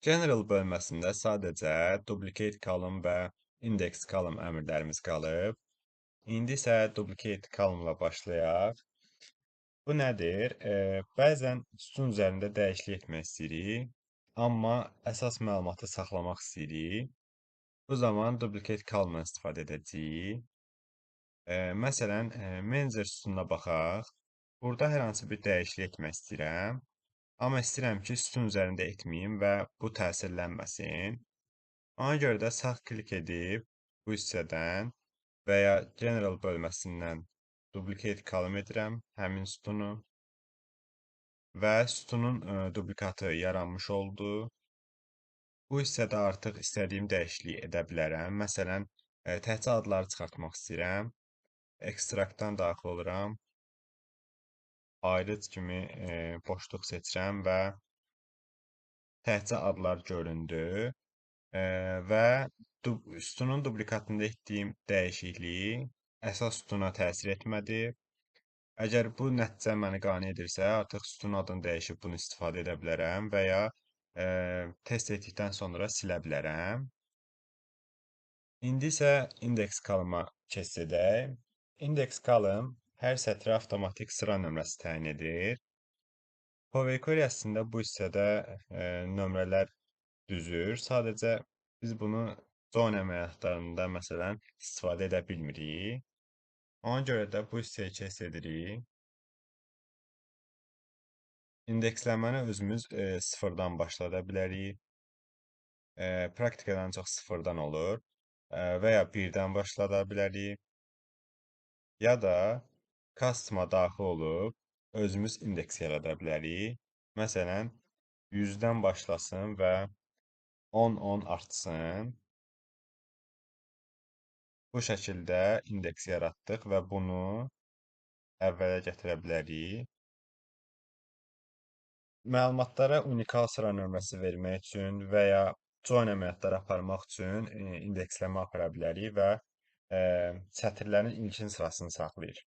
General bölməsində sadəcə duplicate column və index column əmrlərimiz qalıb. İndi isə duplicate column-la başlayaq. Bu nədir? Bəzən sütun üzərində dəyişiklik etmək istəyirik, amma əsas məlumatı saxlamaq istəyirik. Bu zaman duplicate column istifadə edəcəyik. Məsələn, manager sütununa baxaq. Burada hər hansı bir dəyişiklik etmək istəyirəm. Amma istəyirəm ki, sütun üzərində etməyim və bu təsirlənməsin. Ona görə də sağ klik edib bu hissədən və ya General bölməsindən duplicate column edirəm həmin sütunu və sütunun duplikatı yaranmış oldu. Bu hissədə artıq istədiyim dəyişikliyi edə bilərəm. Məsələn, təhcə adları çıxartmaq istəyirəm. Ekstraktdan daxil oluram. Ayrıc kimi boşluq seçirəm və təhcə adlar göründü. Və sütunun duplikatında etdiyim dəyişikliyi əsas sütuna təsir etmədi. Əgər bu nəticə məni qane edirsə, artıq sütun adını dəyişib bunu istifadə edə bilərəm və ya test etdikdən sonra silə bilərəm. İndi isə index column-a keçid edək. Index column hər sətrə avtomatik sıra nömrəsi təyin edir. Power Query əslində bu hissədə nömrələr düzür. Sadəcə biz bunu join əməliyyatlarında məsələn istifadə edə bilmirik. Ona görə də bu hissəyə keçid edirik. İndeksləməni özümüz sıfırdan başlada bilərik. Praktikada ancaq sıfırdan olur və ya birdən başlada bilərik. Ya da custom-a daxil olub özümüz indeks yarada bilərik. Məsələn, 100-dən başlasın və 10-10 artsın. Bu şəkildə indeks yaratdıq və bunu əvvələ gətirə bilərik. Məlumatlara unikal sıra nömrəsi vermək üçün və ya join əməliyyatları aparmaq üçün indeksləmə apara bilərik və sətirlərin ilkin sırasını saxlayır.